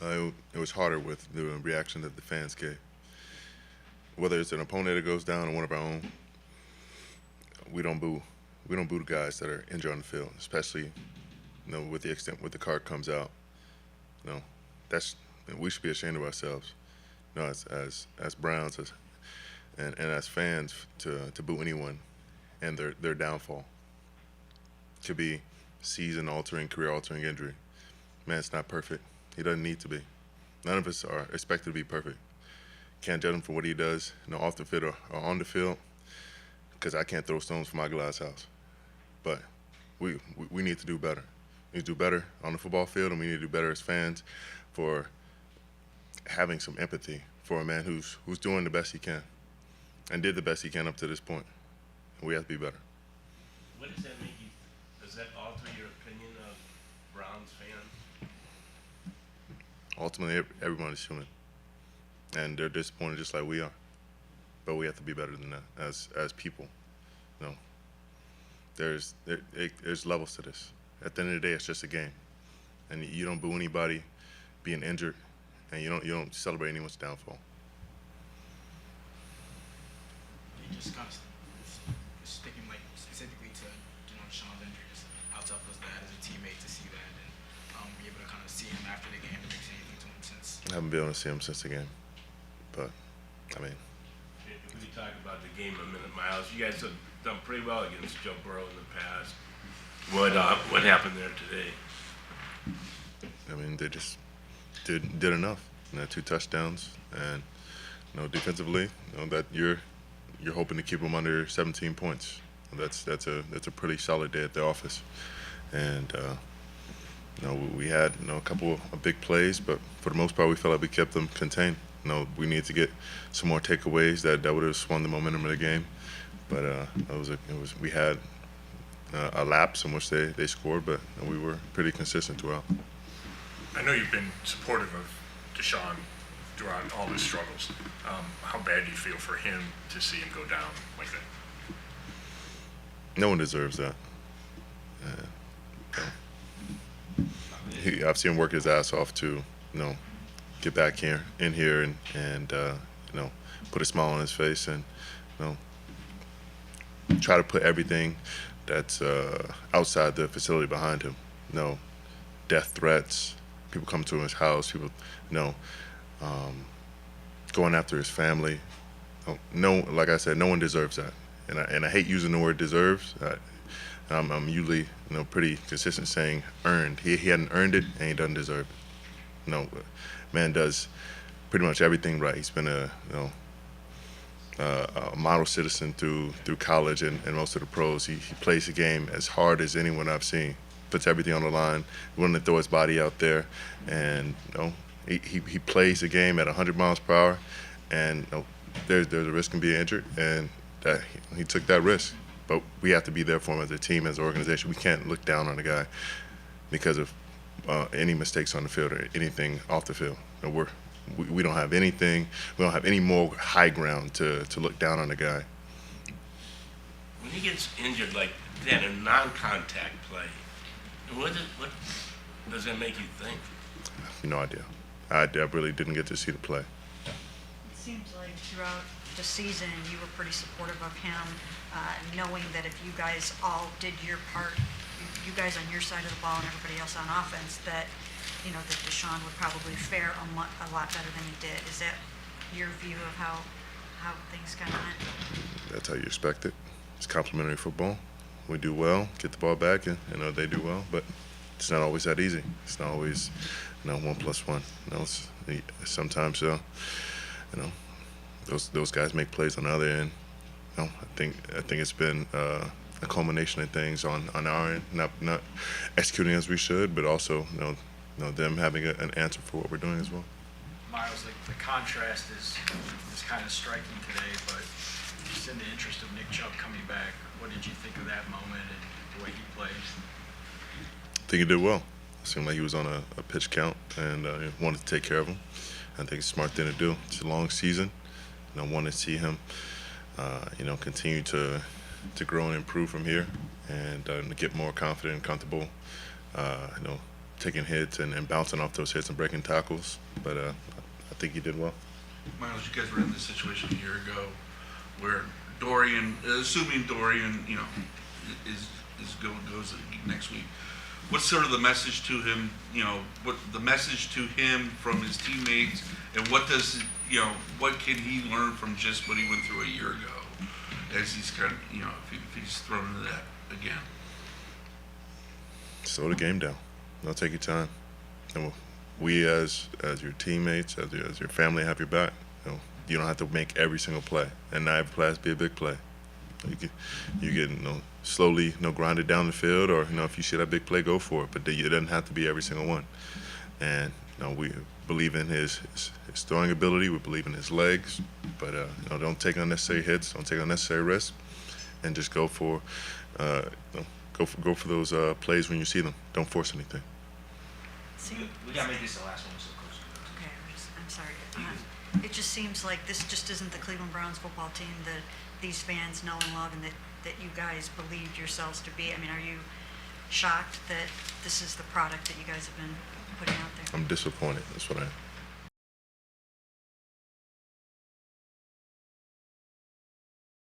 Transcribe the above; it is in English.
It was harder with the reaction that the fans gave. Whether it's an opponent that goes down or one of our own, we don't boo. We don't boo the guys that are injured on the field, especially with the extent where the card comes out. You know, that's we should be ashamed of ourselves. As Browns and as fans to boo anyone and their downfall. Could be season-altering, career-altering injury. Man, it's not perfect. He doesn't need to be. None of us are expected to be perfect. Can't judge him for what he does, off the field or on the field, because I can't throw stones from my glass house. But we need to do better. We need to do better on the football field, and we need to do better as fans for having some empathy for a man who's doing the best he can and did the best he can up to this point. And we have to be better. What does that make you? Does that alter your opinion of Browns fans? Ultimately, everyone is human, and they're disappointed just like we are. But we have to be better than that as people. There's levels to this. At the end of the day, it's just a game, and you don't boo anybody being injured, and you don't celebrate anyone's downfall. You just kind of sticking specifically to Deshaun's injury. Just how tough was that as a teammate to see that and be able to kind of see him after the game and make anything to him since? I haven't been able to see him since the game, but I mean. If we talk about the game a minute, Myles, you guys have done pretty well against Joe Burrow in the past. What happened there today? I mean, they just did enough. 2 touchdowns, and defensively, that you're hoping to keep them under 17 points. That's a pretty solid day at the office, and we had a couple of big plays, but for the most part, we felt like we kept them contained. We need to get some more takeaways that would have swung the momentum of the game, but we had a lapse in which they scored, but we were pretty consistent throughout. I know you've been supportive of Deshaun throughout all his struggles. How bad do you feel for him to see him go down like that? No one deserves that. I've seen him work his ass off to, get back in here and put a smile on his face and, try to put everything that's outside the facility behind him. Death threats, people coming to his house, people, going after his family. Like I said, no one deserves that. And I hate using the word deserves. I'm usually, pretty consistent saying earned. He hadn't earned it, and he doesn't deserve it. Man does pretty much everything right. He's been a model citizen through college and most of the pros. He plays the game as hard as anyone I've seen. Puts everything on the line, willing to throw his body out there, and he plays the game at 100 miles per hour, and there's a risk of being injured, and that he took that risk. But we have to be there for him as a team, as an organization. We can't look down on the guy because of any mistakes on the field or anything off the field. We don't have anything. We don't have any more high ground to look down on the guy. When he gets injured like that in non-contact play, what does that make you think? No idea. I really didn't get to see the play. It seems like throughout the season you were pretty supportive of him, knowing that if you guys all did your part, you guys on your side of the ball and everybody else on offense, that that Deshaun would probably fare a lot better than he did. Is that your view of how things kind of went? That's how you expect it. It's complimentary football. We do well, get the ball back, and they do well, but it's not always that easy. It's not always 1 + 1. Sometimes those guys make plays on the other end. I think it's been a culmination of things on our end, not executing as we should, but also them having an answer for what we're doing as well. Myles, the contrast is kind of striking today, but just in the interest of Nick Chubb coming back, what did you think of that moment and the way he played? I think he did well. It seemed like he was on a pitch count and wanted to take care of him. I think it's a smart thing to do. It's a long season. I want to see him, continue to grow and improve from here and get more confident and comfortable, taking hits and bouncing off those hits and breaking tackles. But I think he did well. Myles, you guys were in this situation a year ago where Dorian, assuming Dorian, goes next week. What's sort of the message to him? What the message to him from his teammates, and what can he learn from just what he went through a year ago, as he's kind of, if he's thrown into that again. Slow the game down. Don't take your time. And we as your teammates, as your family, have your back. You don't have to make every single play, and not every play has to be a big play. You get slowly grind it down the field, or if you see that big play, go for it. But it doesn't have to be every single one. And we believe in his throwing ability. We believe in his legs. But don't take unnecessary hits. Don't take unnecessary risks, and just go for those plays when you see them. Don't force anything. We gotta make this the last one, so close. Okay, I'm sorry. It just seems like this just isn't the Cleveland Browns football team that these fans know and love, and that you guys believed yourselves to be. I mean, are you shocked that this is the product that you guys have been putting out there? I'm disappointed. That's what I am.